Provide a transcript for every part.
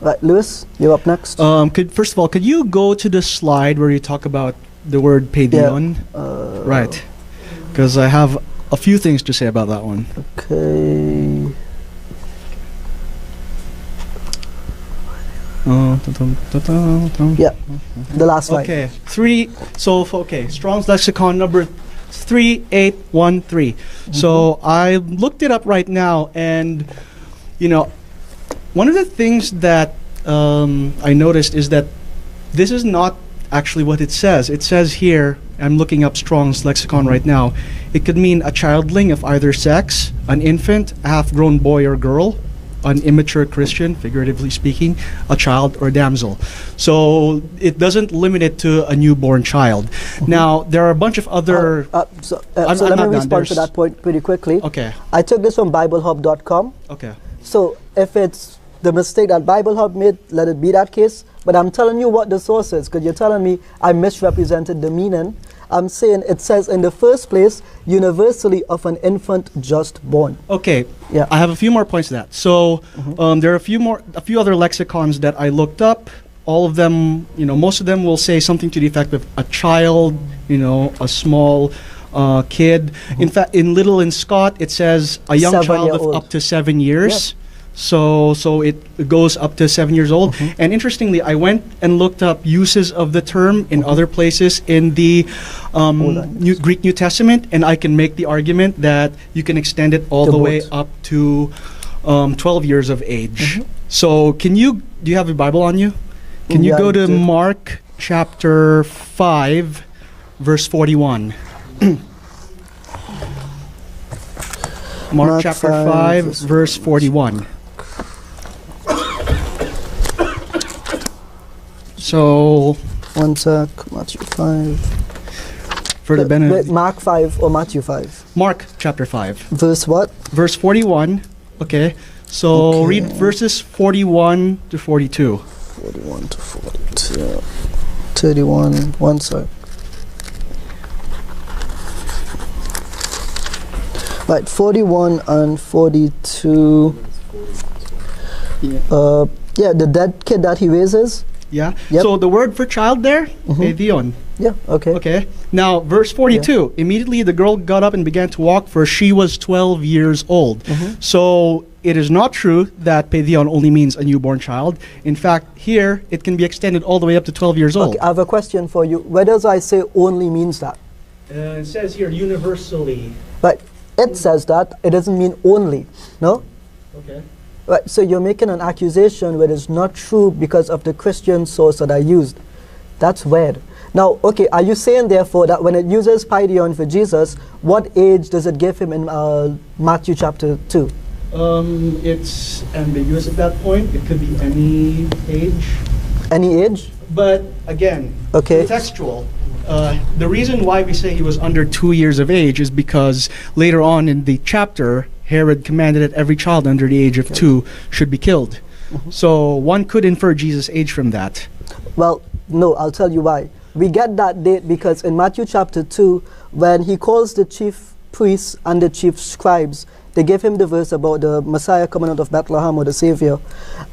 Right, Lewis, you're up next. First of all, could you go to the slide where you talk about the word paidion? Right. Because I have a few things to say about that one. Okay. Yeah, the last slide. Okay, Strong's Lexicon number 3813. So I looked it up right now, and one of the things that I noticed is that this is not actually what it says. It says here, I'm looking up Strong's Lexicon right now, it could mean a childling of either sex, an infant, a half-grown boy or girl, an immature Christian, figuratively speaking, a child or damsel. So it doesn't limit it to a newborn child. Now, there are a bunch of other... so let me respond to that point pretty quickly. Okay. I took this from BibleHub.com. Okay. So if it's the mistake that BibleHub made, let it be that case. But I'm telling you what the source is, because you're telling me I misrepresented the meaning. I'm saying it says in the first place, universally of an infant just born. Okay. Yeah. I have a few more points to that. So there are a few other lexicons that I looked up. All of them, most of them will say something to the effect of a child, a small kid. In fact, in Little and Scott, it says a young child of up to 7 years. Yeah. So it goes up to 7 years old. And interestingly, I went and looked up uses of the term in other places in the Greek New Testament, and I can make the argument that you can extend it all the way up to 12 years of age. So do you have a Bible on you? Can you go to Mark chapter 5, verse 41? Mark chapter 5, verse 41. So, one sec, Matthew 5. For the benefit. Mark 5 or Matthew 5? Mark chapter 5. Verse what? Verse 41. Okay. So read verses 41 to 42. 41 to 42. 31. One sec. Right, 41 and 42. Yeah, the dead kid that he raises. Yeah. Yep. So the word for child there, paidion. Yeah, okay. Okay. Now, verse 42. Immediately the girl got up and began to walk, for she was 12 years old. So it is not true that paidion only means a newborn child. In fact, here it can be extended all the way up to 12 years old. Okay, I have a question for you. Where does I say only means that? It says here universally. But it says that. It doesn't mean only. No? Okay. Right, so you're making an accusation where it's not true because of the Christian source that I used. That's weird. Now, okay, are you saying therefore that when it uses paidion for Jesus, what age does it give him in Matthew chapter 2? It's ambiguous at that point. It could be any age. Any age? But again, contextual. The reason why we say he was under 2 years of age is because later on in the chapter, Herod commanded that every child under the age of 2 should be killed. So one could infer Jesus' age from that. Well, no, I'll tell you why. We get that date because in Matthew chapter 2, when he calls the chief priests and the chief scribes, they give him the verse about the Messiah coming out of Bethlehem, or the Savior.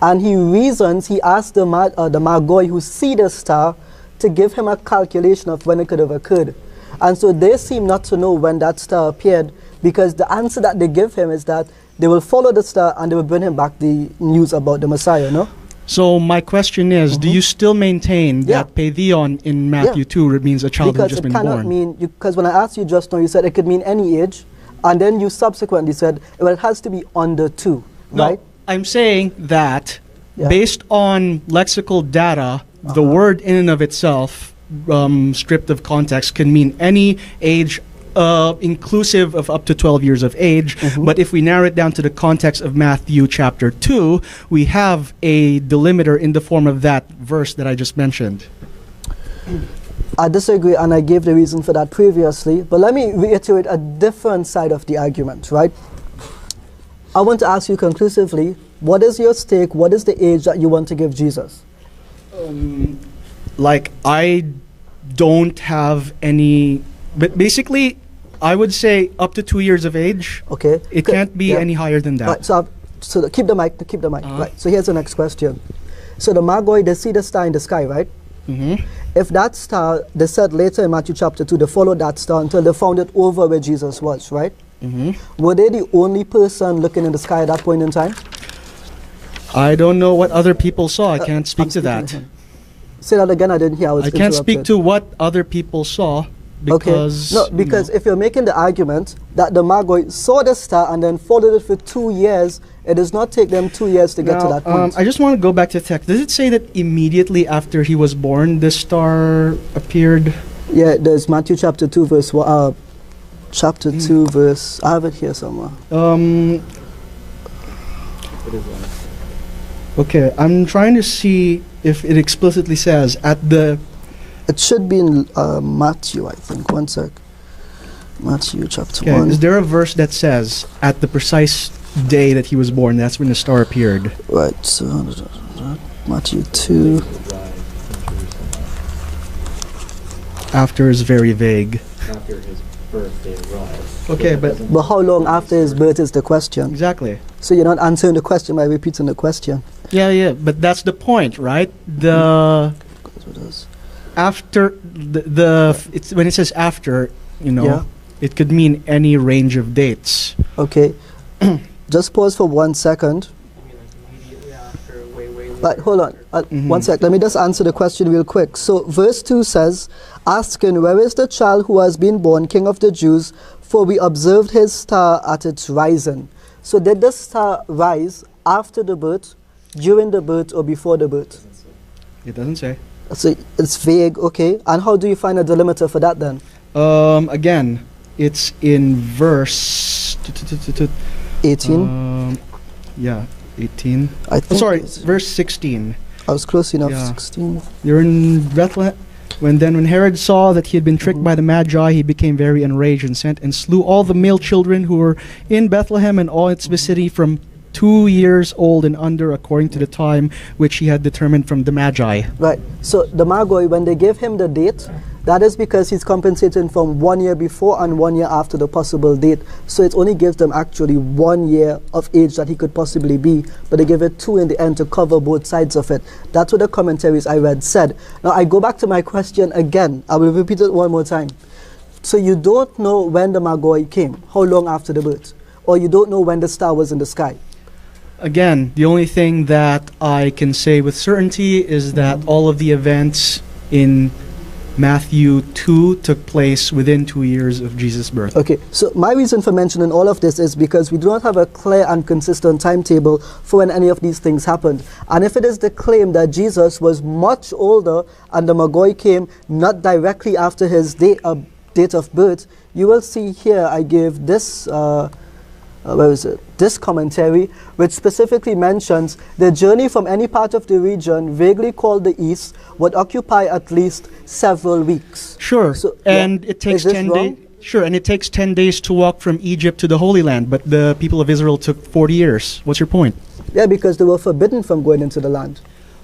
And he reasons, he asks the Magoi who see the star to give him a calculation of when it could have occurred. And so they seem not to know when that star appeared, because the answer that they give him is that they will follow the star and they will bring him back the news about the Messiah, no? So my question is, do you still maintain that paidion in Matthew 2 means a child who has just been born? Because it cannot mean, because when I asked you just now, you said it could mean any age, and then you subsequently said, well, it has to be under 2, right? No, I'm saying that based on lexical data, the word in and of itself, stripped of context, can mean any age inclusive of up to 12 years of age. But if we narrow it down to the context of Matthew chapter 2, we have a delimiter in the form of that verse that I just mentioned. I disagree, and I gave the reason for that previously. But let me reiterate a different side of the argument, right? I want to ask you conclusively, what is your stake? What is the age that you want to give Jesus? Like, I don't have any... But basically, I would say up to 2 years of age. Okay. It can't be any higher than that. Right, so keep the mic. Right. So here's the next question. So the Magoi, they see the star in the sky, right? Mm-hmm. If that star, they said later in Matthew chapter 2, they followed that star until they found it over where Jesus was, right? Mm-hmm. Were they the only person looking in the sky at that point in time? I don't know what other people saw. I can't speak to that. Say that again, I didn't hear. I can't speak to what other people saw because... Okay. No, because if you're making the argument that the Magoi saw the star and then followed it for 2 years, it does not take them 2 years to get to that point. I just want to go back to text. Does it say that immediately after he was born, the star appeared? Yeah, there's Matthew chapter 2 verse... chapter 2 verse... I have it here somewhere. Okay, I'm trying to see if it explicitly says at the... It should be in Matthew, I think. One sec. Matthew chapter 1. Is there a verse that says at the precise day that he was born, that's when the star appeared? Right, so Matthew 2. After is very vague. After his birthday arrived. Okay, but how long after his birth is the question? Exactly. So you're not answering the question by repeating the question. Yeah, but that's the point, right? The after it's when it says after, it could mean any range of dates. Okay. Just pause for 1 second. But hold on, 1 sec. Let me just answer the question real quick. So verse 2 says, asking, where is the child who has been born King of the Jews? For we observed his star at its rising. So did the star rise after the birth, during the birth, or before the birth? It doesn't say. So it's vague, okay. And how do you find a delimiter for that then? Again, it's in verse 18. Yeah, 18. Verse 16. I was close enough. Yeah. 16. You're in Bethlehem. When Herod saw that he had been tricked by the Magi, he became very enraged and sent and slew all the male children who were in Bethlehem and all its vicinity from 2 years old and under, according to the time which he had determined from the Magi. Right. So the Magoi, when they gave him the date, that is because he's compensating from 1 year before and 1 year after the possible date. So it only gives them actually 1 year of age that he could possibly be, but they give it 2 in the end to cover both sides of it. That's what the commentaries I read said. Now I go back to my question again. I will repeat it one more time. So you don't know when the Magoi came, how long after the birth, or you don't know when the star was in the sky. Again, the only thing that I can say with certainty is that all of the events in Matthew 2 took place within 2 years of Jesus' birth. Okay, so my reason for mentioning all of this is because we do not have a clear and consistent timetable for when any of these things happened. And if it is the claim that Jesus was much older and the Magoi came not directly after his date of birth, you will see here I gave this this commentary, which specifically mentions the journey from any part of the region vaguely called the East would occupy at least several weeks. Sure, so, and it takes 10 days. Sure, and it takes 10 days to walk from Egypt to the Holy Land, but the people of Israel took 40 years. What's your point? Yeah, because they were forbidden from going into the land.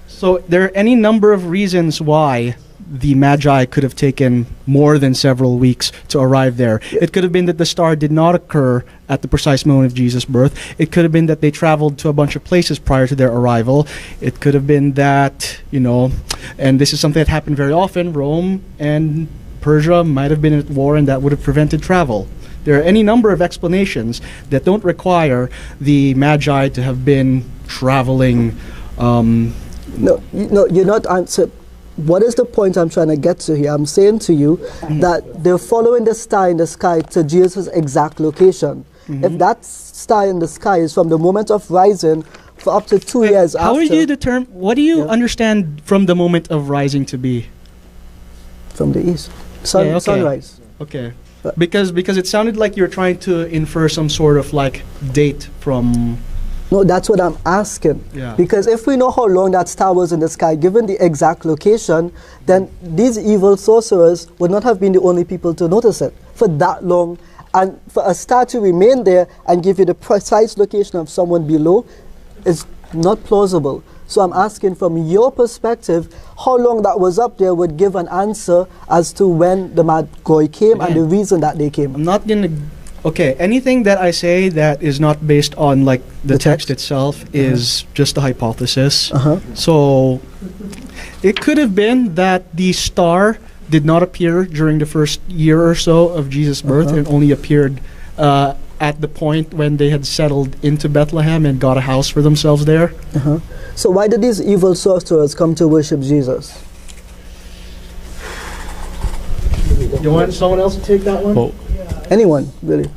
So there are any number of reasons why the Magi could have taken more than several weeks to arrive there. It could have been that the star did not occur at the precise moment of Jesus' birth. It could have been that they traveled to a bunch of places prior to their arrival. It could have been that, and this is something that happened very often, Rome and Persia might have been at war and that would have prevented travel. There are any number of explanations that don't require the Magi to have been traveling. No, you're not answering. What is the point I'm trying to get to here? I'm saying to you that they're following the star in the sky to Jesus' exact location. If that star in the sky is from the moment of rising for up to 2 years how after... How do you determine... What do you understand from the moment of rising to be? From the east. Sunrise. Okay. Because it sounded like you're trying to infer some sort of date from... No, that's what I'm asking. Yeah. Because if we know how long that star was in the sky, given the exact location, then these evil sorcerers would not have been the only people to notice it for that long. And for a star to remain there and give you the precise location of someone below is not plausible. So I'm asking from your perspective, how long that was up there would give an answer as to when the Magoi came and the reason that they came. I'm not going to Okay, anything that I say that is not based on like the The text text? itself is just a hypothesis. Uh-huh. So it could have been that the star did not appear during the first year or so of Jesus' birth Uh-huh. and only appeared at the point when they had settled into Bethlehem and got a house for themselves there. Uh-huh. So why did these evil sorcerers come to worship Jesus? You want someone else to take that one? Well, Anyone, really?